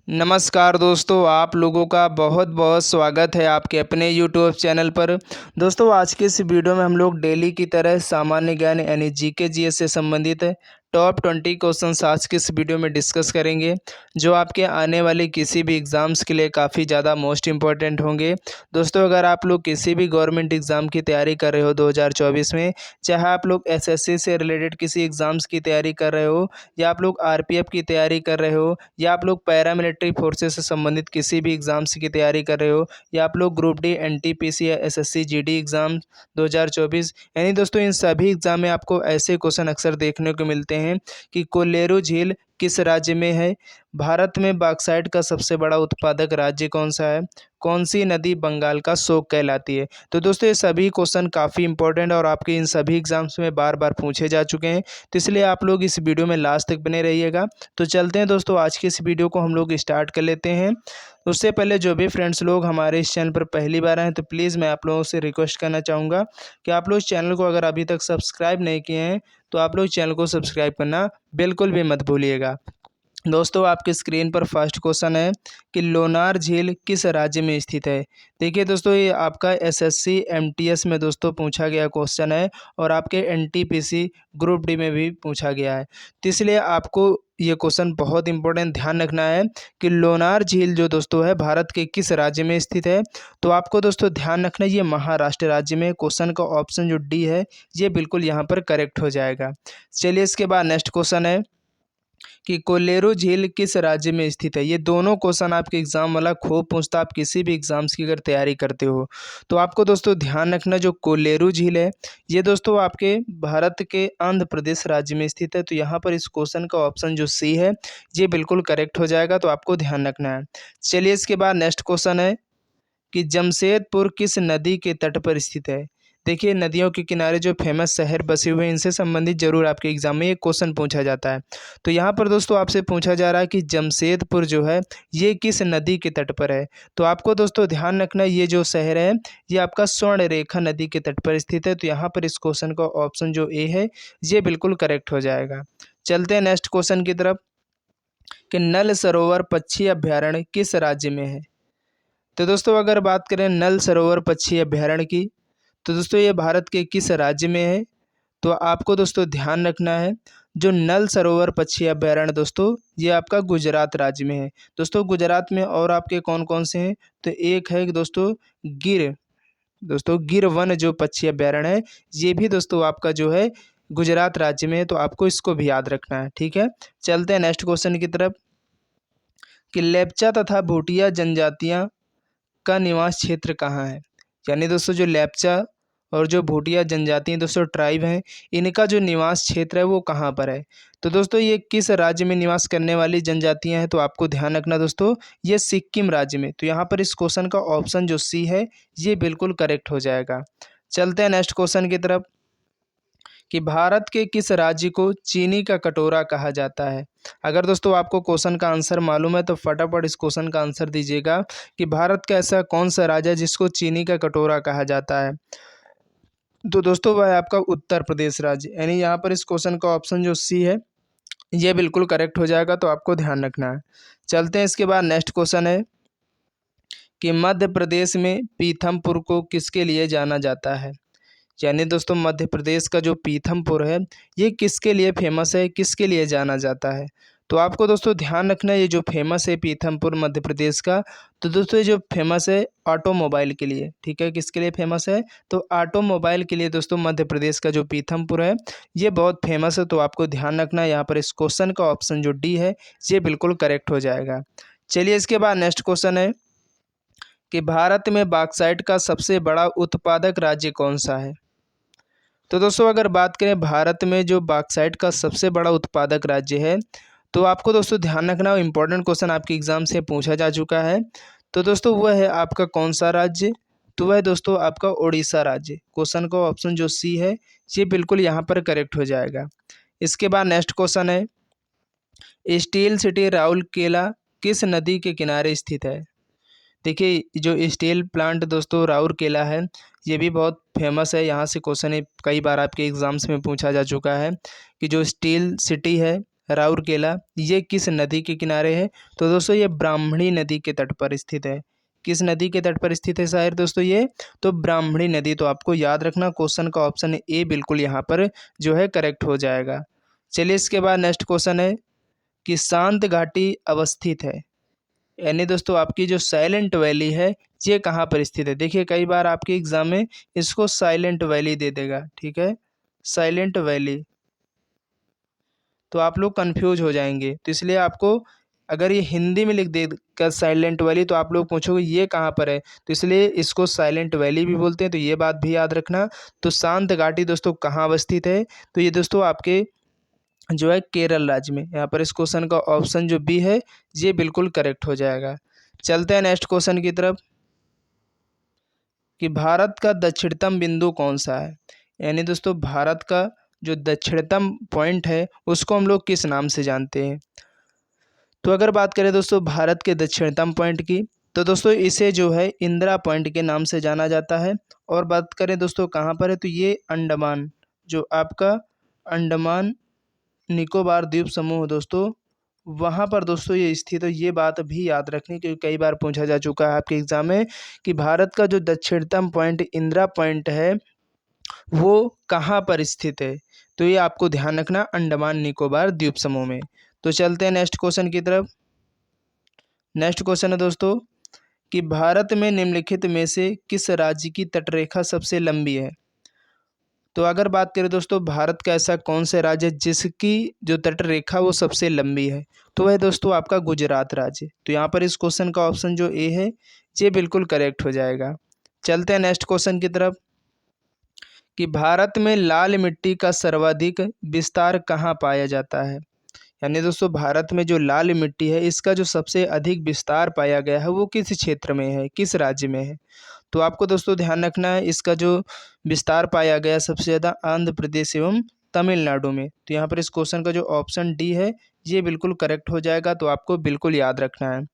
नमस्कार दोस्तों, आप लोगों का बहुत बहुत स्वागत है आपके अपने यूट्यूब चैनल पर। दोस्तों, आज के इस वीडियो में हम लोग डेली की तरह सामान्य ज्ञान यानी जीके जीएस से संबंधित टॉप 20 क्वेश्चंस आज के इस वीडियो में डिस्कस करेंगे, जो आपके आने वाले किसी भी एग्ज़ाम्स के लिए काफ़ी ज़्यादा मोस्ट इंपॉर्टेंट होंगे। दोस्तों, अगर आप लोग किसी भी गवर्नमेंट एग्ज़ाम की तैयारी कर रहे हो 2024 में, चाहे आप लोग एसएससी से रिलेटेड किसी एग्ज़ाम्स की तैयारी कर रहे हो, या आप लोग आरपीएफ की तैयारी कर रहे हो, या आप लोग पैरामिलिट्री फोर्सेस से संबंधित किसी भी एग्ज़ाम्स की तैयारी कर रहे हो, या आप लोग ग्रुप डी एनटीपीसी या एसएससी जीडी एग्ज़ाम 2024, यानी दोस्तों इन सभी एग्ज़ाम में आपको ऐसे क्वेश्चन अक्सर देखने को मिलते हैं कि कोलेरू झील किस राज्य में है, भारत में बॉक्साइट का सबसे बड़ा उत्पादक राज्य कौन सा है, कौन सी नदी बंगाल का शोक कहलाती है। तो दोस्तों, ये सभी क्वेश्चन काफ़ी इंपॉर्टेंट और आपके इन सभी एग्जाम्स में बार बार पूछे जा चुके हैं, तो इसलिए आप लोग इस वीडियो में लास्ट तक बने रहिएगा। तो चलते हैं दोस्तों, आज के इस वीडियो को हम लोग स्टार्ट कर लेते हैं। उससे पहले जो भी फ्रेंड्स लोग हमारे इस चैनल पर पहली बार आए हैं, तो प्लीज़ मैं आप लोगों से रिक्वेस्ट करना चाहूँगा कि आप लोग इस चैनल को अगर अभी तक सब्सक्राइब नहीं किए हैं, तो आप लोग चैनल को सब्सक्राइब करना बिल्कुल भी मत भूलिएगा। दोस्तों, आपके स्क्रीन पर फर्स्ट क्वेश्चन है कि लोनार झील किस राज्य में स्थित है। देखिए दोस्तों, ये आपका एसएससी एमटीएस में दोस्तों पूछा गया क्वेश्चन है, और आपके एनटीपीसी ग्रुप डी में भी पूछा गया है। तो इसलिए आपको ये क्वेश्चन बहुत इंपॉर्टेंट ध्यान रखना है कि लोनार झील जो दोस्तों है भारत के किस राज्य में स्थित है। तो आपको दोस्तों ध्यान रखना है, ये महाराष्ट्र राज्य में। क्वेश्चन का ऑप्शन जो डी है ये बिल्कुल यहाँ पर करेक्ट हो जाएगा। चलिए, इसके बाद नेक्स्ट क्वेश्चन है कि कोलेरू झील किस राज्य में स्थित है। ये दोनों क्वेश्चन आपके एग्जाम वाला खूब पूछता, आप किसी भी एग्जाम्स की अगर तैयारी करते हो तो आपको दोस्तों ध्यान रखना, जो कोलेरू झील है ये दोस्तों आपके भारत के आंध्र प्रदेश राज्य में स्थित है। तो यहाँ पर इस क्वेश्चन का ऑप्शन जो सी है ये बिल्कुल करेक्ट हो जाएगा, तो आपको ध्यान रखना है। चलिए, इसके बाद नेक्स्ट क्वेश्चन है कि जमशेदपुर किस नदी के तट पर स्थित है। देखिए, नदियों के किनारे जो फेमस शहर बसे हुए हैं, इनसे संबंधित जरूर आपके एग्जाम में ये क्वेश्चन पूछा जाता है। तो यहाँ पर दोस्तों आपसे पूछा जा रहा है कि जमशेदपुर जो है ये किस नदी के तट पर है। तो आपको दोस्तों ध्यान रखना, ये जो शहर है ये आपका स्वर्ण रेखा नदी के तट पर स्थित है। तो यहाँ पर इस क्वेश्चन का ऑप्शन जो ए है ये बिल्कुल करेक्ट हो जाएगा। चलते हैं नेक्स्ट क्वेश्चन की तरफ कि नल सरोवर पक्षी अभ्यारण्य किस राज्य में है। तो दोस्तों, अगर बात करें नल सरोवर पक्षी अभ्यारण्य की, तो दोस्तों ये भारत के किस राज्य में है। तो आपको दोस्तों ध्यान रखना है, जो नल सरोवर पक्षी अभ्यारण्य दोस्तों ये आपका गुजरात राज्य में है। दोस्तों, गुजरात में और आपके कौन कौन से हैं, तो एक है दोस्तों गिर, दोस्तों गिर वन जो पक्षी अभ्यारण्य है ये भी दोस्तों आपका जो है गुजरात राज्य में है। तो आपको इसको भी याद रखना है, ठीक है। चलते हैं नेक्स्ट क्वेश्चन की तरफ कि लेप्चा तथा भूटिया जनजातियाँ का निवास क्षेत्र कहाँ है। यानी दोस्तों, जो लेप्चा और जो भूटिया जनजाति हैं दोस्तों, ट्राइब हैं, इनका जो निवास क्षेत्र है वो कहाँ पर है। तो दोस्तों, ये किस राज्य में निवास करने वाली जनजातियां हैं। तो आपको ध्यान रखना दोस्तों, ये सिक्किम राज्य में। तो यहाँ पर इस क्वेश्चन का ऑप्शन जो सी है ये बिल्कुल करेक्ट हो जाएगा। चलते हैं नेक्स्ट क्वेश्चन की तरफ कि भारत के किस राज्य को चीनी का कटोरा कहा जाता है। अगर दोस्तों आपको क्वेश्चन का आंसर मालूम है तो फटाफट इस क्वेश्चन का आंसर दीजिएगा कि भारत का ऐसा कौन सा राज्य है जिसको चीनी का कटोरा कहा जाता है। तो दोस्तों वह है आपका उत्तर प्रदेश राज्य, यानी यहाँ पर इस क्वेश्चन का ऑप्शन जो सी है ये बिल्कुल करेक्ट हो जाएगा। तो आपको ध्यान रखना है। चलते हैं, इसके बाद नेक्स्ट क्वेश्चन है कि मध्य प्रदेश में पीथमपुर को किसके लिए जाना जाता है। यानी दोस्तों, मध्य प्रदेश का जो पीथमपुर है ये किसके लिए फेमस है, किसके लिए जाना जाता है। तो आपको दोस्तों ध्यान रखना है, ये जो फेमस है पीथमपुर मध्य प्रदेश का, तो दोस्तों ये जो फेमस है ऑटोमोबाइल के लिए, ठीक है। किसके लिए फेमस है, तो ऑटोमोबाइल के लिए दोस्तों मध्य प्रदेश का जो पीथमपुर है ये बहुत फेमस है। तो आपको ध्यान रखना है, यहाँ पर इस क्वेश्चन का ऑप्शन जो डी है ये बिल्कुल करेक्ट हो जाएगा। चलिए, इसके बाद नेक्स्ट क्वेश्चन है कि भारत में बॉक्साइट का सबसे बड़ा उत्पादक राज्य कौन सा है। तो दोस्तों, अगर बात करें भारत में जो बॉक्साइट का सबसे बड़ा उत्पादक राज्य है, तो आपको दोस्तों ध्यान रखना, इंपॉर्टेंट क्वेश्चन आपके एग्जाम से पूछा जा चुका है। तो दोस्तों वह है आपका कौन सा राज्य, तो वह है दोस्तों आपका उड़ीसा राज्य। क्वेश्चन का ऑप्शन जो सी है ये बिल्कुल यहाँ पर करेक्ट हो जाएगा। इसके बाद नेक्स्ट क्वेश्चन है स्टील सिटी राउरकेला किस नदी के किनारे स्थित है। देखिए, जो स्टील प्लांट दोस्तों राउरकेला है ये भी बहुत फेमस है। यहाँ से क्वेश्चन कई बार आपके एग्जाम्स में पूछा जा चुका है कि जो स्टील सिटी है राउरकेला, ये किस नदी के किनारे है? तो दोस्तों ये ब्राह्मणी नदी के तट पर स्थित है। किस नदी के तट पर स्थित है शायर दोस्तों ये? तो ब्राह्मणी नदी। तो आपको याद रखना क्वेश्चन का ऑप्शन ए बिल्कुल यहाँ पर जो है करेक्ट हो जाएगा। चलिए इसके बाद नेक्स्ट क्वेश्चन है कि शांत घाटी अवस्थित है, यानी दोस्तों आपकी जो साइलेंट वैली है ये कहाँ पर स्थित है? देखिए कई बार आपके एग्जाम में इसको साइलेंट वैली दे देगा, ठीक है, साइलेंट वैली, तो आप लोग कंफ्यूज हो जाएंगे। तो इसलिए आपको अगर ये हिंदी में लिख देगा साइलेंट वैली तो आप लोग पूछोगे ये कहाँ पर है, तो इसलिए इसको साइलेंट वैली भी बोलते हैं, तो ये बात भी याद रखना। तो शांत घाटी दोस्तों कहाँ अवस्थित है? तो ये दोस्तों आपके जो है केरल राज्य में। यहाँ पर इस क्वेश्चन का ऑप्शन जो बी है ये बिल्कुल करेक्ट हो जाएगा। चलते हैं नेक्स्ट क्वेश्चन की तरफ कि भारत का दक्षिणतम बिंदु कौन सा है? यानी दोस्तों भारत का जो दक्षिणतम पॉइंट है उसको हम लोग किस नाम से जानते हैं? तो अगर बात करें दोस्तों भारत के दक्षिणतम पॉइंट की, तो दोस्तों इसे जो है इंदिरा पॉइंट के नाम से जाना जाता है। और बात करें दोस्तों कहाँ पर है, तो ये अंडमान, जो आपका अंडमान निकोबार द्वीप समूह है दोस्तों, वहाँ पर दोस्तों ये स्थित है। ये बात भी याद रखनी क्योंकि कई बार पूछा जा चुका है आपके एग्जाम में कि भारत का जो दक्षिणतम पॉइंट इंदिरा पॉइंट है वो कहाँ पर स्थित है? तो ये आपको ध्यान रखना अंडमान निकोबार द्वीप समूह में। तो चलते हैं नेक्स्ट क्वेश्चन की तरफ। नेक्स्ट क्वेश्चन है दोस्तों कि भारत में निम्नलिखित में से किस राज्य की तटरेखा सबसे लंबी है? तो अगर बात करें दोस्तों भारत का ऐसा कौन सा राज्य है जिसकी जो तटरेखा वो सबसे लंबी है, तो वह दोस्तों आपका गुजरात राज्य। तो यहाँ पर इस क्वेश्चन का ऑप्शन जो ए है ये बिल्कुल करेक्ट हो जाएगा। चलते हैं नेक्स्ट क्वेश्चन की तरफ कि भारत में लाल मिट्टी का सर्वाधिक विस्तार कहाँ पाया जाता है? यानी दोस्तों भारत में जो लाल मिट्टी है इसका जो सबसे अधिक विस्तार पाया गया है वो किस क्षेत्र में है, किस राज्य में है? तो आपको दोस्तों ध्यान रखना है इसका जो विस्तार पाया गया सबसे ज़्यादा आंध्र प्रदेश एवं तमिलनाडु में। तो यहाँ पर इस क्वेश्चन का जो ऑप्शन डी है ये बिल्कुल करेक्ट हो जाएगा, तो आपको बिल्कुल याद रखना है।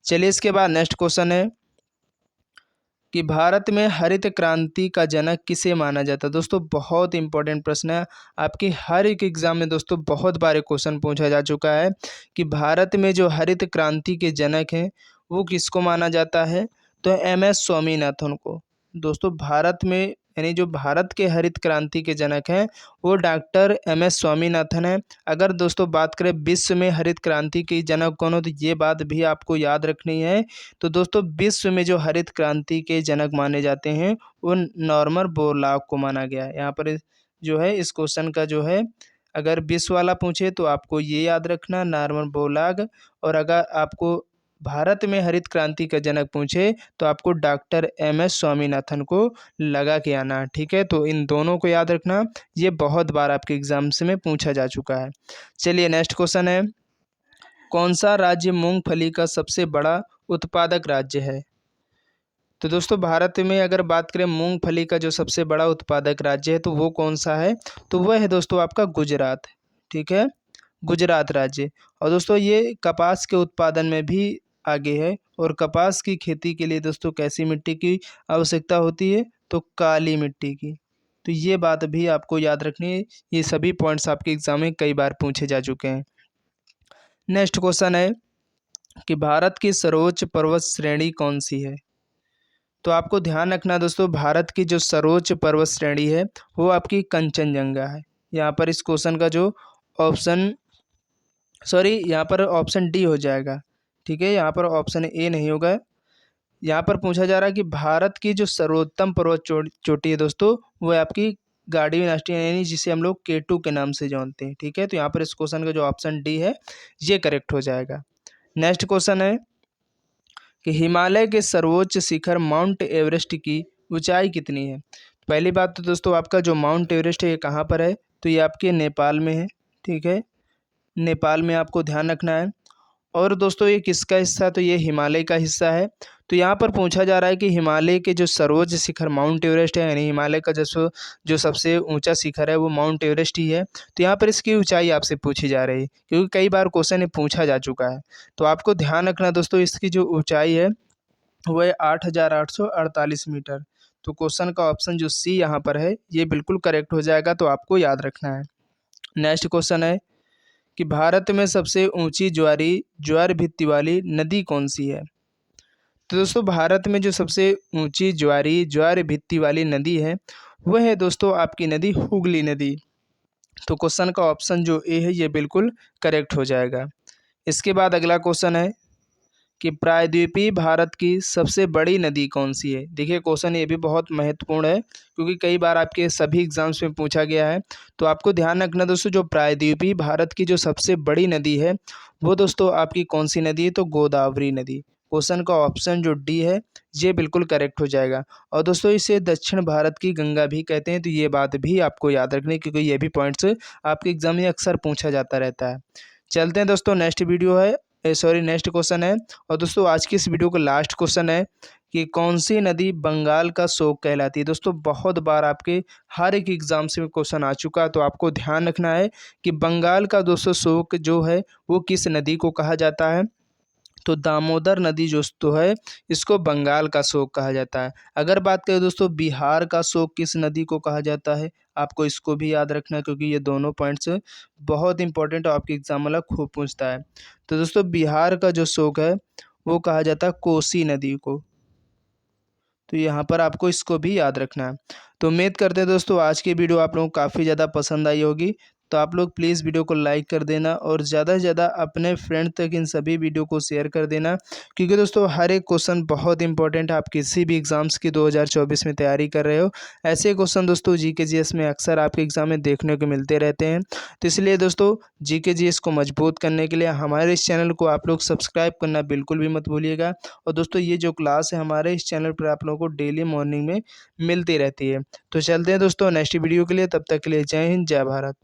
चलिए इसके बाद नेक्स्ट क्वेश्चन है कि भारत में हरित क्रांति का जनक किसे माना जाता है? दोस्तों बहुत इंपॉर्टेंट प्रश्न है, आपके हर एक एग्जाम में दोस्तों बहुत बार क्वेश्चन पूछा जा चुका है कि भारत में जो हरित क्रांति के जनक हैं वो किसको माना जाता है? तो एम एस स्वामीनाथन को। दोस्तों भारत में यानी जो भारत के हरित क्रांति के जनक हैं वो डॉक्टर एम एस स्वामीनाथन हैं। अगर दोस्तों बात करें विश्व में हरित क्रांति के जनक कौन हो, तो ये बात भी आपको याद रखनी है। तो दोस्तों विश्व में जो हरित क्रांति के जनक माने जाते हैं वो नॉर्मन बोरलॉग को माना गया है। यहाँ पर जो है इस क्वेश्चन का जो है अगर विश्व वाला पूछे तो आपको ये याद रखना नॉर्मन बोरलॉग, और अगर आपको भारत में हरित क्रांति का जनक पूछे तो आपको डॉक्टर एम एस स्वामीनाथन को लगा के आना, ठीक है। तो इन दोनों को याद रखना, ये बहुत बार आपके एग्जाम्स में पूछा जा चुका है। चलिए नेक्स्ट क्वेश्चन है, कौन सा राज्य मूंगफली का सबसे बड़ा उत्पादक राज्य है? तो दोस्तों भारत में अगर बात करें मूंगफली का जो सबसे बड़ा उत्पादक राज्य है तो वो कौन सा है? तो वह है दोस्तों आपका गुजरात, ठीक है, गुजरात राज्य। और दोस्तों ये कपास के उत्पादन में भी आगे है, और कपास की खेती के लिए दोस्तों कैसी मिट्टी की आवश्यकता होती है? तो काली मिट्टी की। तो ये बात भी आपको याद रखनी है, ये सभी पॉइंट्स आपके एग्जाम में कई बार पूछे जा चुके हैं। नेक्स्ट क्वेश्चन है कि भारत की सर्वोच्च पर्वत श्रेणी कौन सी है? तो आपको ध्यान रखना दोस्तों भारत की जो सर्वोच्च पर्वत श्रेणी है वो आपकी कंचनजंगा है। यहाँ पर इस क्वेश्चन का जो ऑप्शन यहाँ पर ऑप्शन डी हो जाएगा, ठीक है, यहाँ पर ऑप्शन ए नहीं होगा। यहाँ पर पूछा जा रहा है कि भारत की जो सर्वोत्तम पर्वत चोटी है दोस्तों वो है आपकी गाड़ी राष्ट्रीय, यानी जिसे हम लोग K2 के नाम से जानते हैं, ठीक है। तो यहाँ पर इस क्वेश्चन का जो ऑप्शन डी है ये करेक्ट हो जाएगा। नेक्स्ट क्वेश्चन है कि हिमालय के सर्वोच्च शिखर माउंट एवरेस्ट की ऊंचाई कितनी है? पहली बात तो दोस्तों आपका जो माउंट एवरेस्ट है ये कहाँ पर है? तो ये आपके नेपाल में है, ठीक है, नेपाल में आपको ध्यान रखना है। और दोस्तों ये किसका हिस्सा है? तो ये हिमालय का हिस्सा है। तो यहाँ पर पूछा जा रहा है कि हिमालय के जो सर्वोच्च शिखर माउंट एवरेस्ट है, यानी हिमालय का जो सबसे ऊंचा शिखर है वो माउंट एवरेस्ट ही है। तो यहाँ पर इसकी ऊंचाई आपसे पूछी जा रही है क्योंकि कई बार क्वेश्चन पूछा जा चुका है। तो आपको ध्यान रखना दोस्तों इसकी जो ऊंचाई है वो है 8,848 मीटर। तो क्वेश्चन का ऑप्शन जो सी यहाँ पर है ये बिल्कुल करेक्ट हो जाएगा, तो आपको याद रखना है। नेक्स्ट क्वेश्चन है कि भारत में सबसे ऊंची ज्वार भित्ति वाली नदी कौन सी है। तो दोस्तों भारत में जो सबसे ऊंची ज्वार भित्ति वाली नदी है वह है दोस्तों आपकी नदी हुगली नदी। तो क्वेश्चन का ऑप्शन जो ए है ये बिल्कुल करेक्ट हो जाएगा। इसके बाद अगला क्वेश्चन है कि प्रायद्वीपीय भारत की सबसे बड़ी नदी कौन सी है। देखिए क्वेश्चन ये भी बहुत महत्वपूर्ण है क्योंकि कई बार आपके सभी एग्जाम्स में पूछा गया है। तो आपको ध्यान रखना दोस्तों, जो प्रायद्वीपीय भारत की जो सबसे बड़ी नदी है वो दोस्तों आपकी कौन सी नदी है, तो गोदावरी नदी। क्वेश्चन का ऑप्शन जो डी है ये बिल्कुल करेक्ट हो जाएगा। और दोस्तों इसे दक्षिण भारत की गंगा भी कहते हैं, तो ये बात भी आपको याद रखनी क्योंकि ये भी पॉइंट्स आपके एग्जाम में अक्सर पूछा जाता रहता है। चलते हैं दोस्तों, नेक्स्ट वीडियो है नेक्स्ट क्वेश्चन है। और दोस्तों आज की इस वीडियो का लास्ट क्वेश्चन है कि कौन सी नदी बंगाल का शोक कहलाती है। दोस्तों बहुत बार आपके हर एक एग्जाम से क्वेश्चन आ चुका है, तो आपको ध्यान रखना है कि बंगाल का दोस्तों शोक जो है वो किस नदी को कहा जाता है। तो दामोदर नदी जो तो है इसको बंगाल का शोक कहा जाता है। अगर बात करें दोस्तों बिहार का शोक किस नदी को कहा जाता है, आपको इसको भी याद रखना है क्योंकि ये दोनों पॉइंट्स बहुत इंपॉर्टेंट और आपके एग्जाम वाला खूब पूछता है। तो दोस्तों बिहार का जो शोक है वो कहा जाता है कोसी नदी को। तो यहाँ पर आपको इसको भी याद रखना है। तो उम्मीद करते हैं दोस्तों आज की वीडियो आप लोगों को काफ़ी ज़्यादा पसंद आई होगी। तो आप लोग प्लीज़ वीडियो को लाइक कर देना और ज़्यादा से ज़्यादा अपने फ्रेंड तक इन सभी वीडियो को शेयर कर देना क्योंकि दोस्तों हर एक क्वेश्चन बहुत इंपॉर्टेंट है। आप किसी भी एग्ज़ाम्स की 2024 में तैयारी कर रहे हो, ऐसे क्वेश्चन दोस्तों जीके जीएस में अक्सर आपके एग्ज़ाम में देखने को मिलते रहते हैं। तो इसलिए दोस्तों जीके जीएस को मजबूत करने के लिए हमारे इस चैनल को आप लोग सब्सक्राइब करना बिल्कुल भी मत भूलिएगा। और दोस्तों ये जो क्लास है हमारे इस चैनल पर आप लोगों को डेली मॉर्निंग में मिलती रहती है। तो चलते हैं दोस्तों नेक्स्ट वीडियो के लिए, तब तक के लिए जय हिंद जय भारत।